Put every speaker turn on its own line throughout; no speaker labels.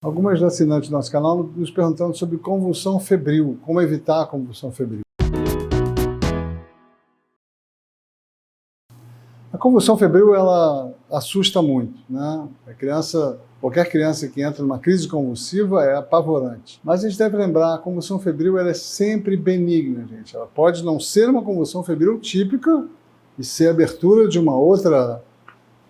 Algumas assinantes do nosso canal nos perguntando sobre convulsão febril, como evitar a convulsão febril. A convulsão febril, ela assusta muito, né? Qualquer criança que entra numa crise convulsiva é apavorante. Mas a gente deve lembrar, a convulsão febril ela é sempre benigna, gente. Ela pode não ser uma convulsão febril típica e ser a abertura de uma outra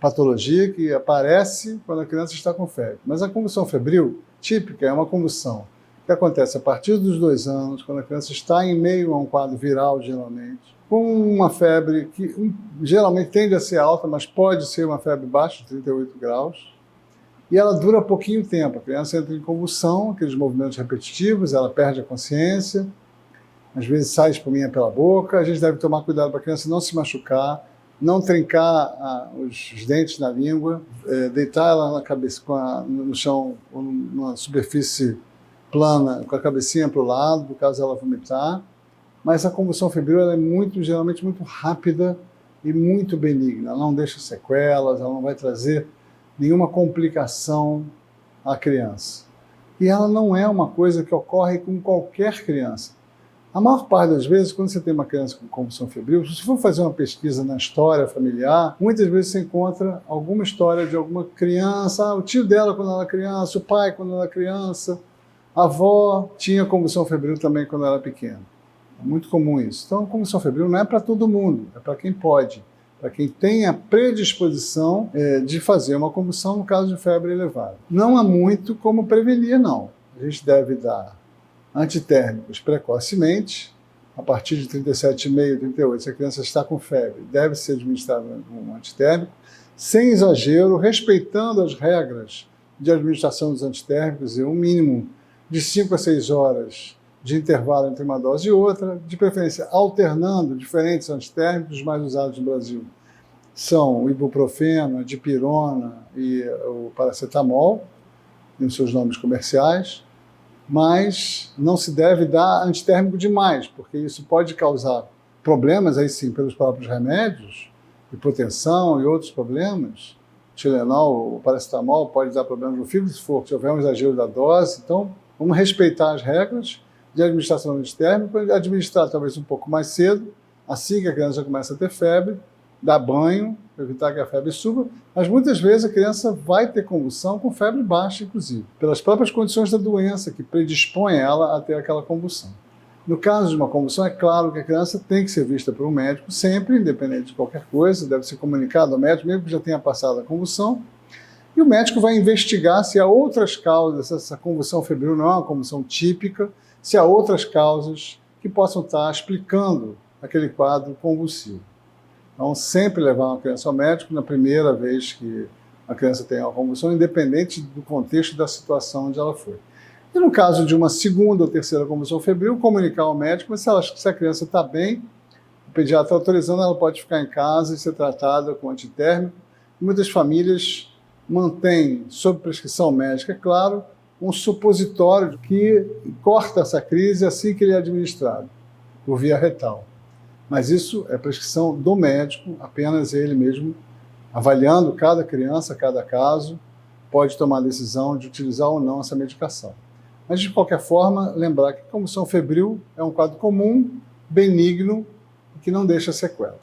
patologia que aparece quando a criança está com febre. Mas a convulsão febril típica é uma convulsão que acontece a partir dos 2 anos, quando a criança está em meio a um quadro viral, geralmente, com uma febre que geralmente tende a ser alta, mas pode ser uma febre baixa, de 38 graus, e ela dura pouquinho tempo. A criança entra em convulsão, aqueles movimentos repetitivos, ela perde a consciência, às vezes sai espuminha pela boca. A gente deve tomar cuidado para a criança não se machucar, não trincar os dentes na língua, deitar ela na cabeça, no chão, ou numa superfície plana, com a cabecinha para o lado, caso ela vomitar. Mas a convulsão febril ela é geralmente muito rápida e muito benigna. Ela não deixa sequelas, ela não vai trazer nenhuma complicação à criança. E ela não é uma coisa que ocorre com qualquer criança. A maior parte das vezes, quando você tem uma criança com convulsão febril, se você for fazer uma pesquisa na história familiar, muitas vezes você encontra alguma história de alguma criança, o tio dela quando ela era criança, o pai quando ela era criança, a avó tinha convulsão febril também quando ela era pequena. É muito comum isso. Então, a convulsão febril não é para todo mundo, é para quem pode, para quem tem a predisposição de fazer uma convulsão no caso de febre elevada. Não há muito como prevenir, não. A gente deve dar antitérmicos precocemente, a partir de 37,5, 38, se a criança está com febre, deve ser administrado um antitérmico, sem exagero, respeitando as regras de administração dos antitérmicos e um mínimo de 5 a 6 horas de intervalo entre uma dose e outra, de preferência alternando diferentes antitérmicos. Os mais usados no Brasil são o ibuprofeno, a dipirona e o paracetamol, em seus nomes comerciais. Mas não se deve dar antitérmico demais, porque isso pode causar problemas, aí sim, pelos próprios remédios, hipotensão e outros problemas. O Tilenol, o paracetamol pode dar problemas no fígado se houver um exagero da dose. Então, vamos respeitar as regras de administração do antitérmico, administrar talvez um pouco mais cedo, assim que a criança começa a ter febre, dar banho, para evitar que a febre suba, mas muitas vezes a criança vai ter convulsão com febre baixa, inclusive, pelas próprias condições da doença que predispõem ela a ter aquela convulsão. No caso de uma convulsão, é claro que a criança tem que ser vista por um médico, sempre, independente de qualquer coisa, deve ser comunicado ao médico, mesmo que já tenha passado a convulsão, e o médico vai investigar se há outras causas, se essa convulsão febril não é uma convulsão típica, se há outras causas que possam estar explicando aquele quadro convulsivo. Então, sempre levar uma criança ao médico na primeira vez que a criança tem uma convulsão, independente do contexto da situação onde ela foi. E no caso de uma segunda ou terceira convulsão febril, comunicar ao médico, mas se a criança está bem, o pediatra está autorizando, ela pode ficar em casa e ser tratada com antitérmico. Muitas famílias mantêm, sob prescrição médica, é claro, um supositório que corta essa crise assim que ele é administrado, por via retal. Mas isso é prescrição do médico, apenas ele mesmo, avaliando cada criança, cada caso, pode tomar a decisão de utilizar ou não essa medicação. Mas, de qualquer forma, lembrar que a convulsão febril é um quadro comum, benigno, e que não deixa sequela.